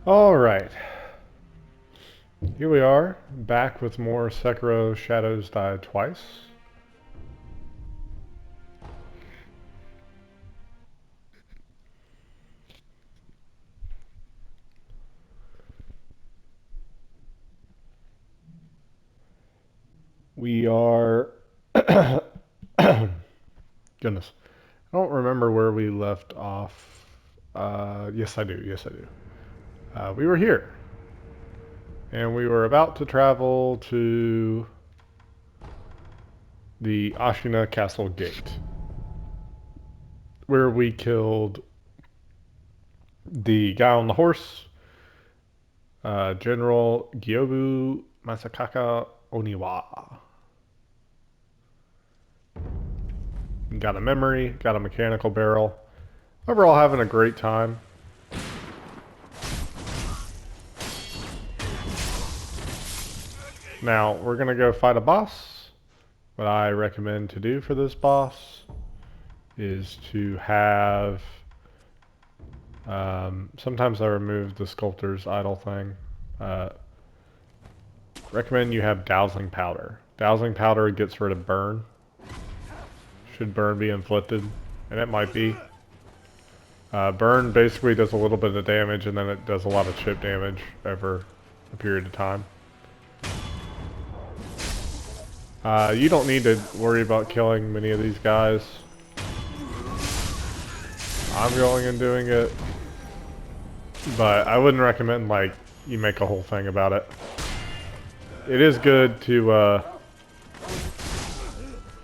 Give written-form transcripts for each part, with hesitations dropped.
Alright, here we are, back with more Sekiro Shadows Die Twice. We are... Goodness. I don't remember where we left off. Yes I do, yes I do. We were here. And we were about to travel to the Ashina Castle Gate, where we killed the guy on the horse, General Gyobu Masakaka Oniwa. Got a memory, got a mechanical barrel. Overall having a great time. Now, we're gonna go fight a boss. What I recommend to do for this boss is to have... sometimes I remove the sculptor's idle thing. Recommend you have dowsing powder. Dowsing powder gets rid of burn. Should burn be inflicted? And it might be. Burn basically does a little bit of damage and then it does a lot of chip damage over a period of time. You don't need to worry about killing many of these guys. I'm going and doing it. But I wouldn't recommend, like, you make a whole thing about it. It is good to,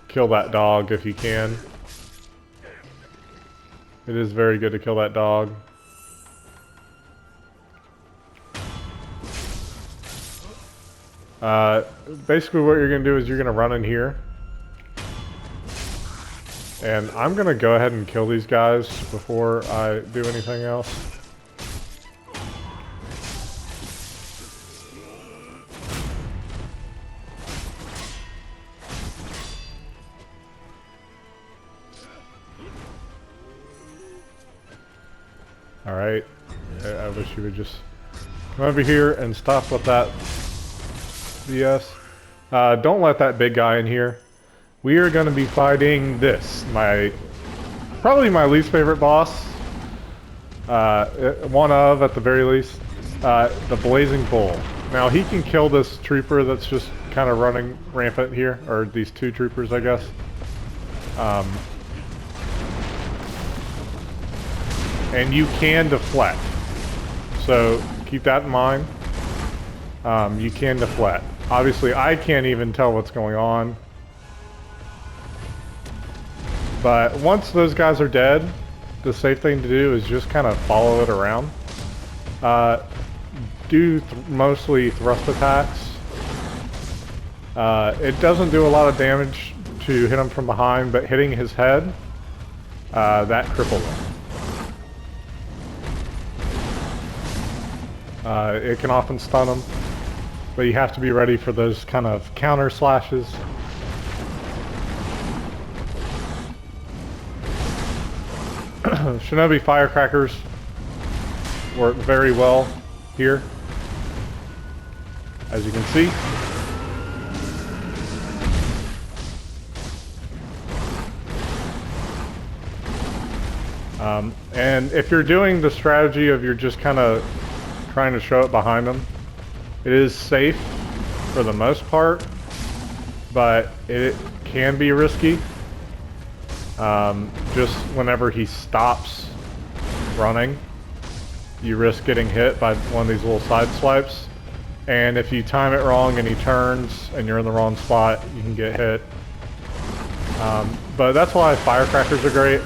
kill that dog if you can. It is very good to kill that dog. Basically what you're going to do is you're going to run in here. And I'm going to go ahead and kill these guys before I do anything else. Alright, I wish you would just come over here and stop with that BS. Don't let that big guy in here. We are going to be fighting this, probably my least favorite boss. One of, at the very least, the Blazing Bull. Now he can kill this trooper that's just kind of running rampant here, or these two troopers I guess. And you can deflect. So keep that in mind. You can deflect. Obviously I can't even tell what's going on. But once those guys are dead, the safe thing to do is just kind of follow it around. Do mostly thrust attacks. It doesn't do a lot of damage to hit him from behind, but hitting his head, that cripples him. It can often stun them, but you have to be ready for those kind of counter slashes. Shinobi firecrackers work very well here, as you can see. And if you're doing the strategy of you're just kind of trying to show it behind them, it is safe for the most part, but it can be risky. Just whenever he stops running, you risk getting hit by one of these little side swipes, and if you time it wrong and he turns and you're in the wrong spot, you can get hit. But that's why firecrackers are great.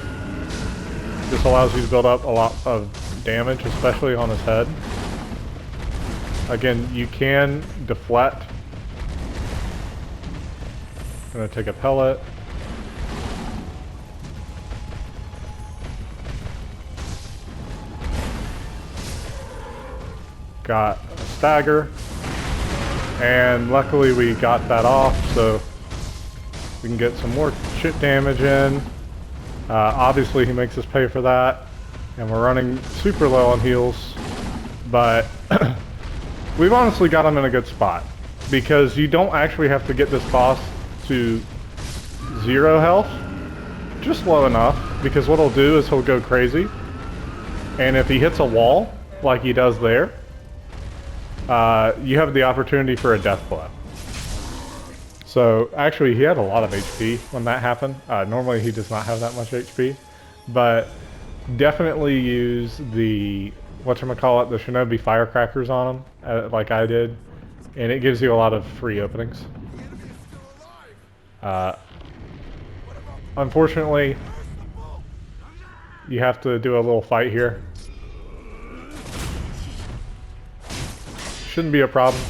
This allows you to build up a lot of damage, especially on his head. Again, you can deflect. I'm gonna take a pellet. Got a stagger. And luckily we got that off, so we can get some more chip damage in. Obviously he makes us pay for that. And we're running super low on heals. but we've honestly got him in a good spot because you don't actually have to get this boss to 0 health, just low enough, because what he'll do is he'll go crazy, and if he hits a wall like he does there, you have the opportunity for a death blow. So actually he had a lot of HP when that happened. Normally he does not have that much HP, but definitely use the, whatchamacallit, the Shinobi firecrackers on him, like I did, and it gives you a lot of free openings. Unfortunately, you have to do a little fight here. Shouldn't be a problem.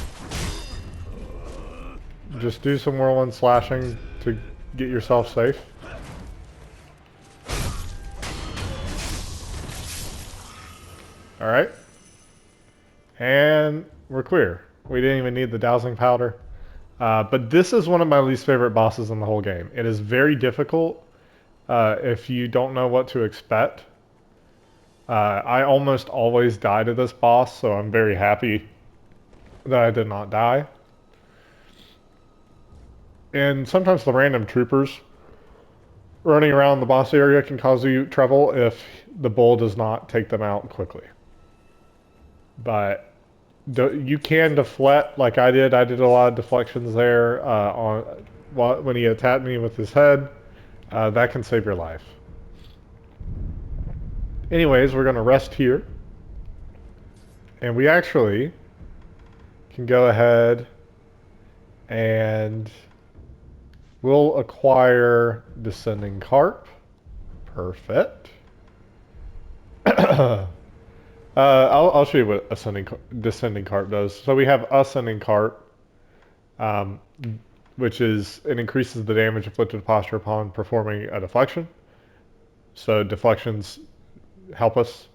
Just do some whirlwind slashing to get yourself safe. Alright. And we're clear. We didn't even need the dowsing powder. But this is one of my least favorite bosses in the whole game. It is very difficult if you don't know what to expect. I almost always die to this boss, so I'm very happy that I did not die. And sometimes the random troopers running around the boss area can cause you trouble if the bull does not take them out quickly. But you can deflect like I did. I did a lot of deflections there when he attacked me with his head. That can save your life. Anyways, we're going to rest here. And we actually can go ahead and we'll acquire Descending Carp. Perfect. I'll show you what Descending Carp does. So we have Ascending Carp, which is, it increases the damage inflicted to posture upon performing a deflection. So deflections help us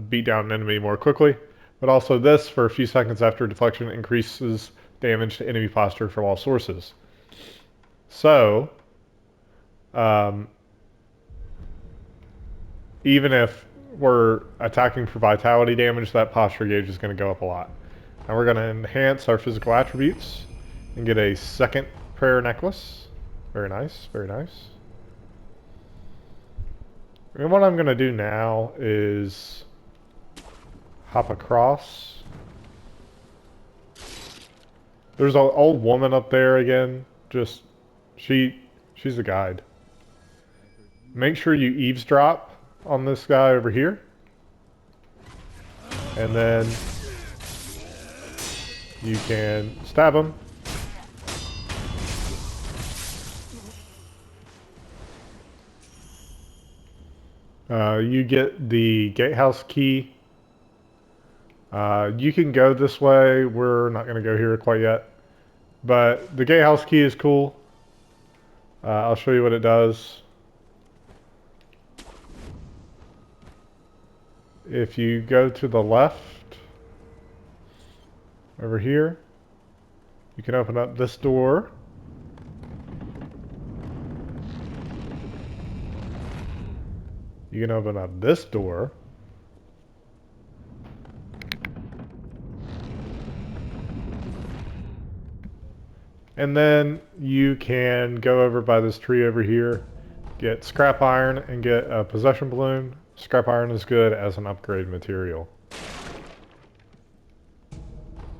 beat down an enemy more quickly. But also this, for a few seconds after deflection, increases damage to enemy posture from all sources. So, even if we're attacking for vitality damage, that posture gauge is going to go up a lot. And we're going to enhance our physical attributes and get a second prayer necklace. Very nice, very nice. And what I'm going to do now is hop across. There's an old woman up there again. Just, she's a guide. Make sure you eavesdrop on this guy over here. And then you can stab him. You get the gatehouse key. You can go this way. We're not going to go here quite yet. But the gatehouse key is cool. I'll show you what it does. If you go to the left, over here, you can open up this door. You can open up this door. And then you can go over by this tree over here, get scrap iron and get a possession balloon. Scrap iron is good as an upgrade material.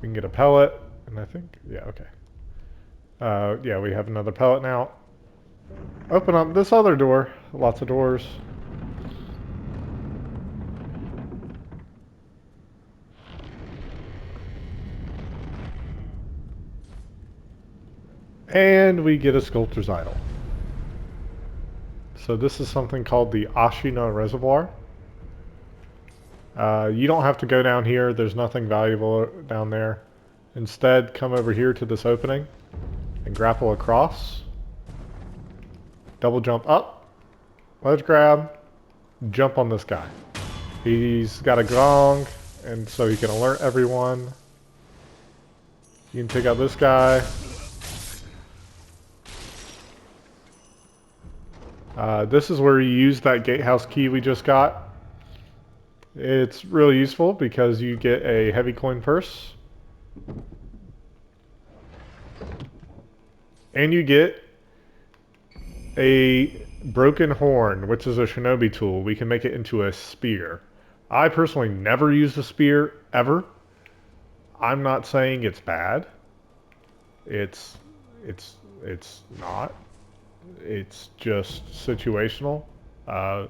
We can get a pellet, and I think, yeah, okay. Yeah, we have another pellet now. Open up this other door. Lots of doors. And we get a sculptor's idol. So this is something called the Ashina Reservoir. You don't have to go down here. There's nothing valuable down there. Instead, come over here to this opening and grapple across. Double jump up. Ledge grab. Jump on this guy. He's got a gong, and so he can alert everyone. You can take out this guy. This is where you use that gatehouse key we just got. It's really useful because you get a heavy coin purse. And you get a broken horn, which is a shinobi tool. We can make it into a spear. I personally never used a spear, ever. I'm not saying it's bad. It's, it's not. It's just situational. Uh,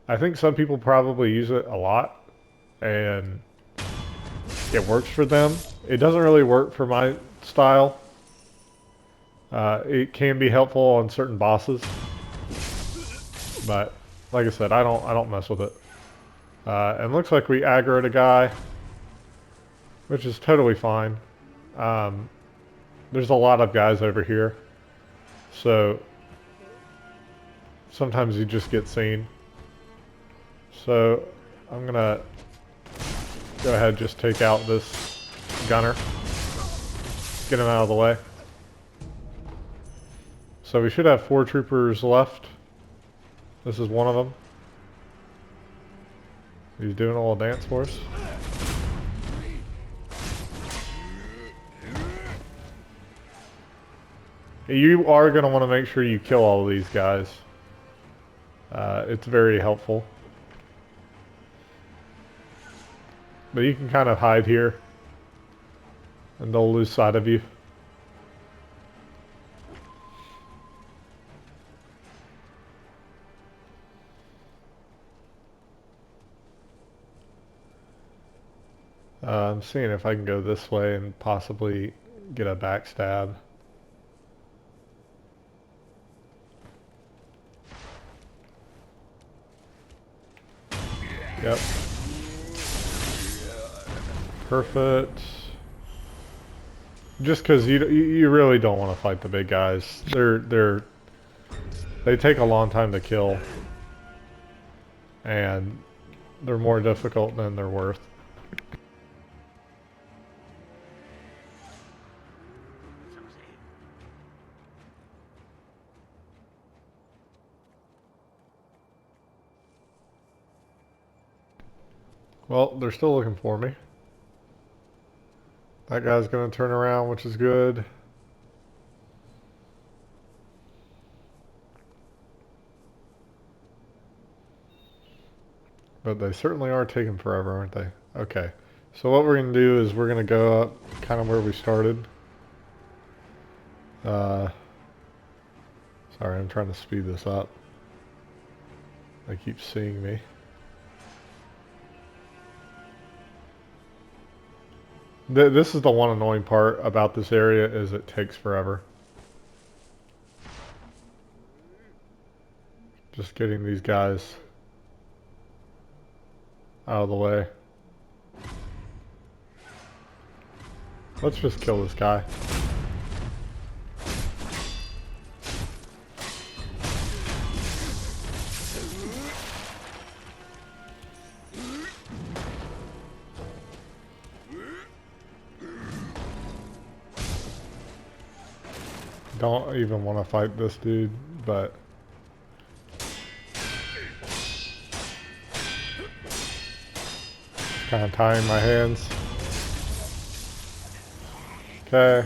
I think some people probably use it a lot, and it works for them. It doesn't really work for my style. It can be helpful on certain bosses, but like I said, I don't mess with it. And looks like we aggroed a guy, which is totally fine. There's a lot of guys over here, so sometimes you just get seen. So I'm gonna go ahead and just take out this gunner, get him out of the way. So we should have 4 troopers left. This is one of them. He's doing a little dance for us. You are going to want to make sure you kill all of these guys. It's very helpful. But you can kind of hide here, and they'll lose sight of you. I'm seeing if I can go this way and possibly get a backstab. Yep. Perfect. Just because you really don't want to fight the big guys. They take a long time to kill, and they're more difficult than they're worth. Well, they're still looking for me. That guy's gonna turn around, which is good. But they certainly are taking forever, aren't they? Okay. So what we're gonna do is we're gonna go up kind of where we started. Sorry, I'm trying to speed this up. They keep seeing me. This is the one annoying part about this area, is it takes forever. Just getting these guys out of the way. Let's just kill this guy. Don't even want to fight this dude, but kind of tying my hands. Okay.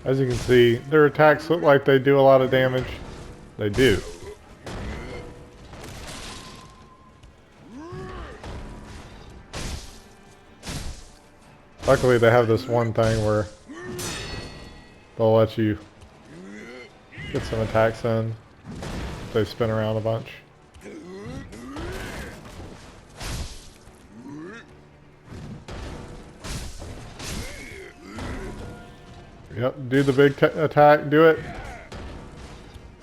As you can see, their attacks look like they do a lot of damage. They do. Luckily they have this one thing where they'll let you get some attacks in if they spin around a bunch. Yep, do the big attack, do it.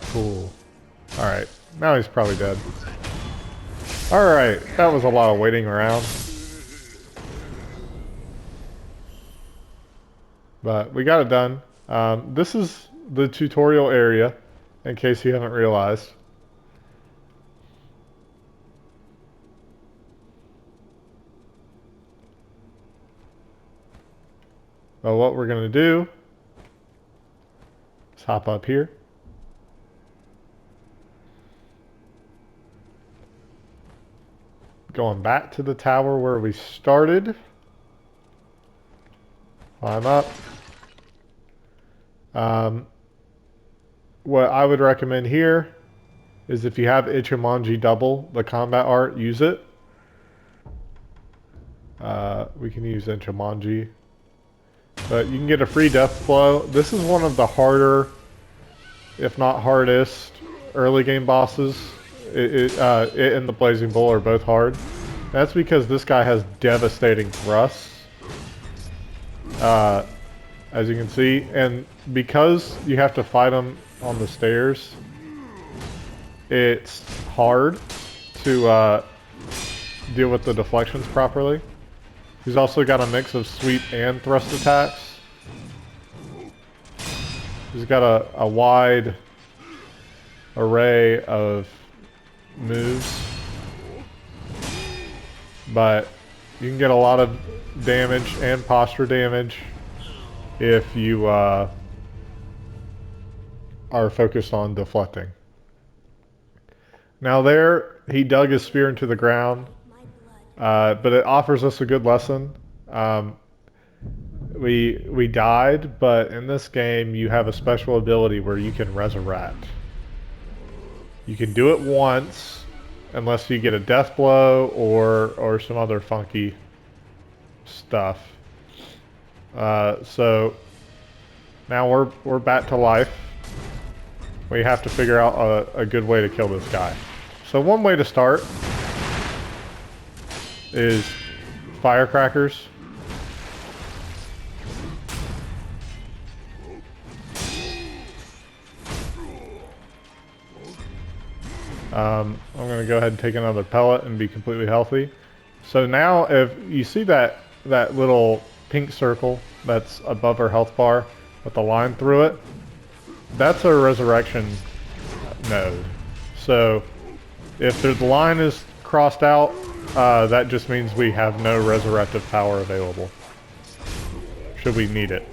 Cool. Alright, now he's probably dead. Alright, that was a lot of waiting around. But we got it done. This is the tutorial area, in case you haven't realized. Well, what we're going to do is hop up here. Going back to the tower where we started. Climb up. What I would recommend here is if you have Ichimonji double, the combat art, use it. We can use Ichimonji. But you can get a free death blow. This is one of the harder, if not hardest, early game bosses. It and the Blazing Bull are both hard. That's because this guy has devastating thrusts. As you can see, and because you have to fight him on the stairs, it's hard to deal with the deflections properly. He's also got a mix of sweep and thrust attacks. He's got a wide array of moves, but you can get a lot of damage and posture damage if you are focused on deflecting. Now there, he dug his spear into the ground, but it offers us a good lesson. We died, but in this game you have a special ability where you can resurrect. You can do it once, unless you get a death blow or some other funky stuff. So now we're back to life. We have to figure out a good way to kill this guy. So one way to start is firecrackers. I'm going to go ahead and take another pellet and be completely healthy. So now if you see that little pink circle that's above our health bar with a line through it, that's a resurrection node. So if the line is crossed out, that just means we have no resurrective power available, should we need it.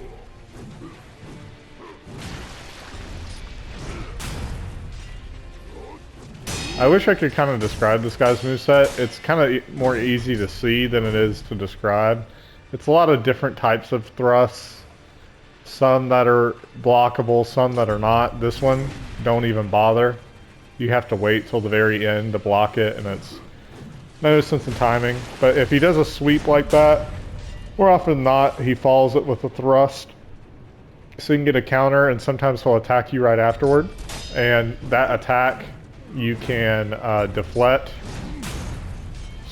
I wish I could kind of describe this guy's moveset. It's kind of more easy to see than it is to describe. It's a lot of different types of thrusts. Some that are blockable, some that are not. This one, don't even bother. You have to wait till the very end to block it, and it's no sense in timing. But if he does a sweep like that, more often than not, he follows it with a thrust. So you can get a counter, and sometimes he'll attack you right afterward. And that attack, you can deflect.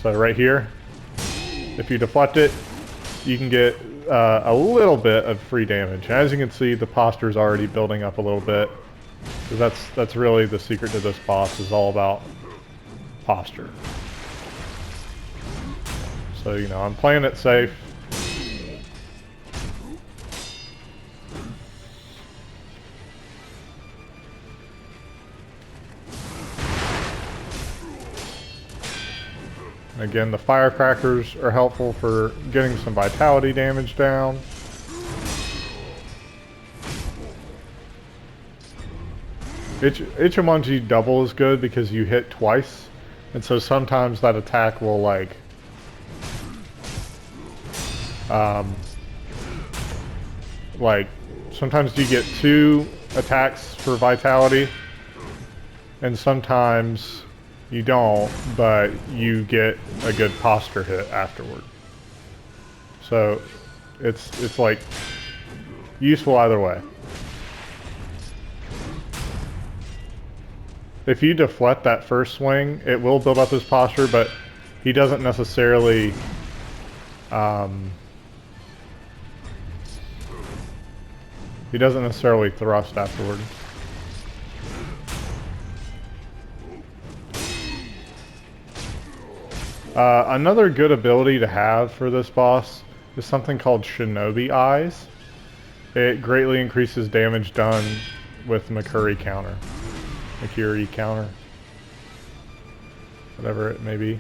So right here, if you deflect it, you can get a little bit of free damage. As you can see, the posture is already building up a little bit. So that's really the secret to this boss, is all about posture. So, you know, I'm playing it safe. Again, the firecrackers are helpful for getting some vitality damage down. Ichimonji double is good because you hit twice, and so sometimes that attack will like sometimes you get 2 attacks for vitality, and sometimes you don't, but you get a good posture hit afterward. So it's like useful either way. If you deflect that first swing, it will build up his posture, but he doesn't necessarily thrust afterward. Another good ability to have for this boss is something called Shinobi Eyes. It greatly increases damage done with Makuri counter. Whatever it may be.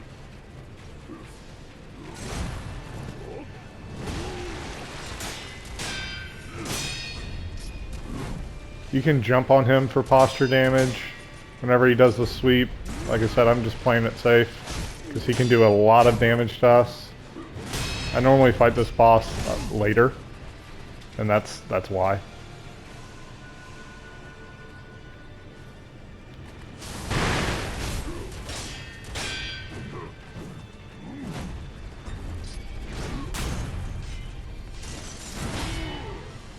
You can jump on him for posture damage whenever he does the sweep. Like I said, I'm just playing it safe because he can do a lot of damage to us. I normally fight this boss later, and that's why.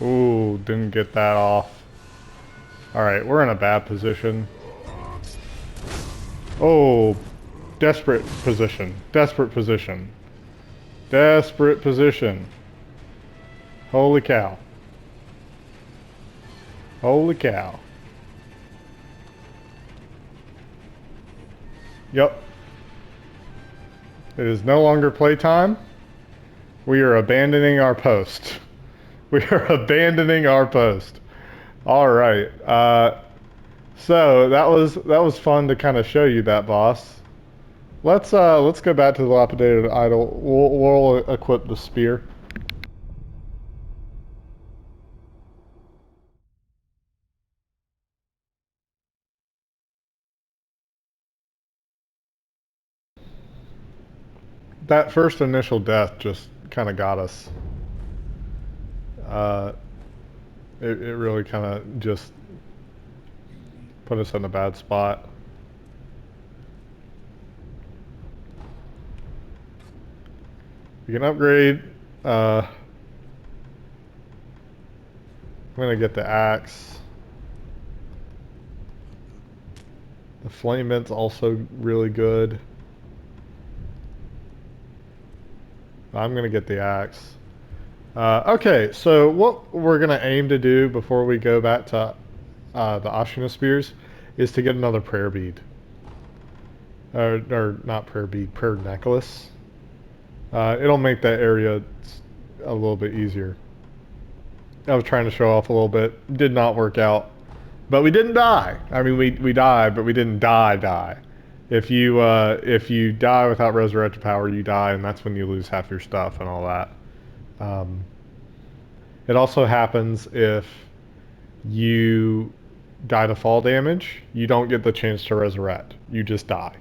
Ooh, didn't get that off. Alright, we're in a bad position. Oh, desperate position. Desperate position. Desperate position. Holy cow. Holy cow. Yep. It is no longer playtime. We are abandoning our post. We are abandoning our post. All right. So that was fun to kind of show you that, boss. Let's go back to the dilapidated idol. We'll equip the spear. That first initial death just kind of got us. Uh, it really kind of just put us in a bad spot. We can upgrade. I'm gonna get the axe. The flame vent's also really good. I'm gonna get the axe. Okay, so what we're gonna aim to do before we go back to the Ashina spears is to get another prayer bead. Or not prayer bead, prayer necklace. It'll make that area a little bit easier. I was trying to show off a little bit. Did not work out. But we didn't die. I mean, we died, but we didn't die. If you die without resurrection power, you die, and that's when you lose half your stuff and all that. Um, it also happens if you die to fall damage. You don't get the chance to resurrect. You just die.